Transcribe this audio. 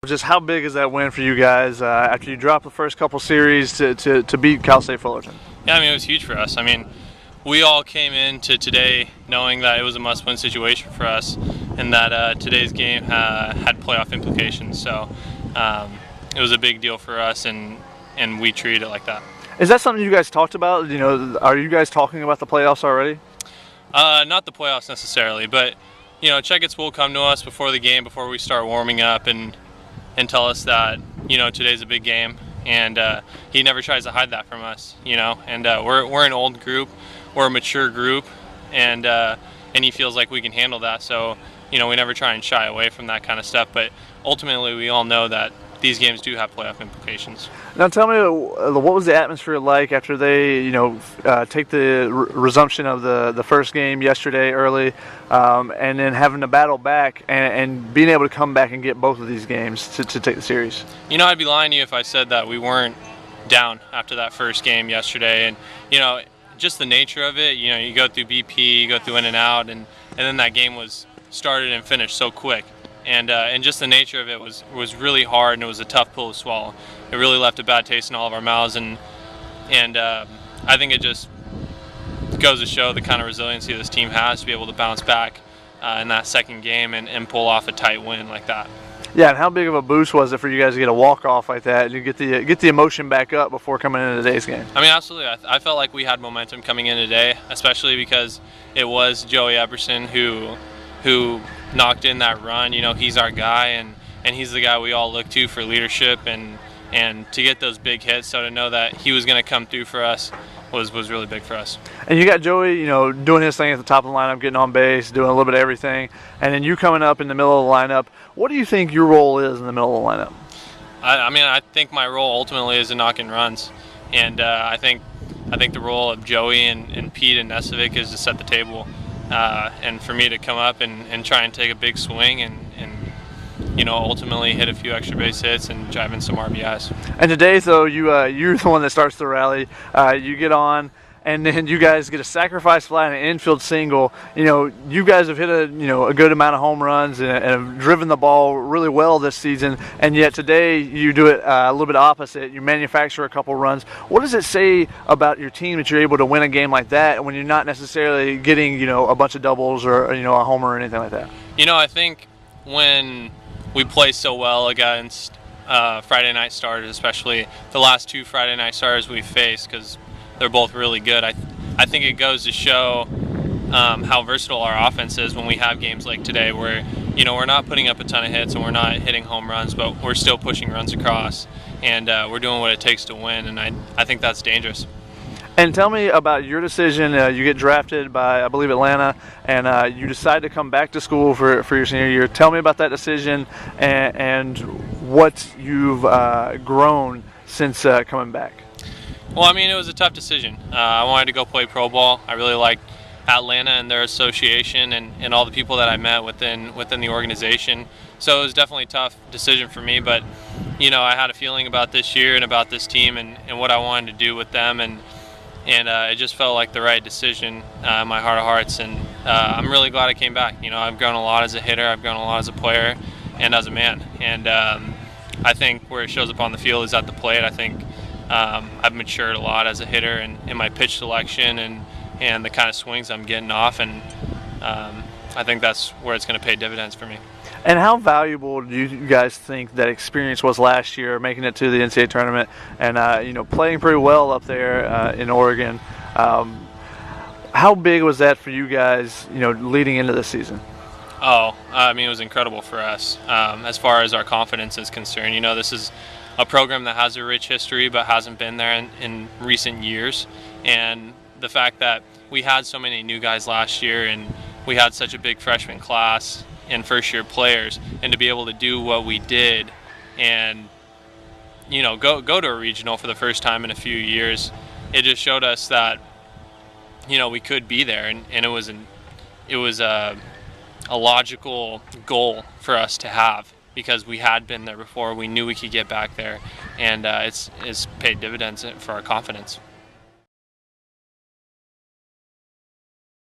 Just how big is that win for you guys after you dropped the first couple series to beat Cal State Fullerton? Yeah, I mean, it was huge for us. I mean, we all came into today knowing that it was a must-win situation for us, and that today's game had playoff implications. So it was a big deal for us, and we treated it like that. Is that something you guys talked about? You know, are you guys talking about the playoffs already? Not the playoffs necessarily, but you know, Checkets will come to us before the game, before we start warming up, and tell us that, you know, today's a big game, and he never tries to hide that from us, you know. And we're an old group, we're a mature group, and he feels like we can handle that. So, you know, we never try and shy away from that kind of stuff. But ultimately, we all know that these games do have playoff implications. Now, tell me, what was the atmosphere like after they, you know, take the resumption of the first game yesterday early, and then having to battle back and being able to come back and get both of these games to take the series? You know, I'd be lying to you if I said that we weren't down after that first game yesterday. And, you know, just the nature of it, you know, you go through BP, you go through in and out, and then that game was started and finished so quick. And just the nature of it was really hard, and it was a tough pill to swallow. It really left a bad taste in all of our mouths, and I think it just goes to show the kind of resiliency this team has to be able to bounce back in that second game and pull off a tight win like that. Yeah, and how big of a boost was it for you guys to get a walk-off like that and you get the emotion back up before coming into today's game? I mean, absolutely. I felt like we had momentum coming in today, especially because it was Joey Epperson who knocked in that run. You know, he's our guy, and he's the guy we all look to for leadership and to get those big hits. So to know that he was going to come through for us was really big for us. And you got Joey, you know, doing his thing at the top of the lineup, getting on base, doing a little bit of everything, and then you coming up in the middle of the lineup. What do you think your role is in the middle of the lineup? I mean, I think my role ultimately is to knock in runs, and I think the role of Joey and Pete and Nesevic is to set the table. And for me to come up and try and take a big swing and you know, ultimately hit a few extra base hits and drive in some RBIs. And today, though, you're the one that starts the rally. You get on, and then you guys get a sacrifice fly and an infield single. You know, you guys have hit a good amount of home runs and have driven the ball really well this season. And yet today you do it a little bit opposite. You manufacture a couple runs. What does it say about your team that you're able to win a game like that when you're not necessarily getting, you know, a bunch of doubles or, you know, a homer or anything like that? You know, I think when we play so well against Friday night starters, especially the last two Friday night starters we faced, because they're both really good. I think it goes to show how versatile our offense is when we have games like today, where, you know, we're not putting up a ton of hits and we're not hitting home runs, but we're still pushing runs across, and we're doing what it takes to win. And I think that's dangerous. And tell me about your decision. You get drafted by, I believe, Atlanta, and you decide to come back to school for your senior year. Tell me about that decision and what you've grown since coming back. Well, I mean, it was a tough decision. I wanted to go play pro ball. I really liked Atlanta and their association and all the people that I met within the organization. So it was definitely a tough decision for me. But, you know, I had a feeling about this year and about this team and what I wanted to do with them. And it just felt like the right decision in my heart of hearts. And I'm really glad I came back. You know, I've grown a lot as a hitter. I've grown a lot as a player and as a man. And I think where it shows up on the field is at the plate. I think I've matured a lot as a hitter and in my pitch selection and the kind of swings I'm getting off, and I think that's where it's going to pay dividends for me. And how valuable do you guys think that experience was last year, making it to the NCAA tournament and you know, playing pretty well up there in Oregon? How big was that for you guys, you know, leading into this season? Oh, I mean, it was incredible for us as far as our confidence is concerned. You know, this is a program that has a rich history but hasn't been there in recent years, and the fact that we had so many new guys last year and we had such a big freshman class and first year players, and to be able to do what we did and, you know, go to a regional for the first time in a few years, it just showed us that, you know, we could be there, and it was a logical goal for us to have, because we had been there before. We knew we could get back there, and it's paid dividends for our confidence.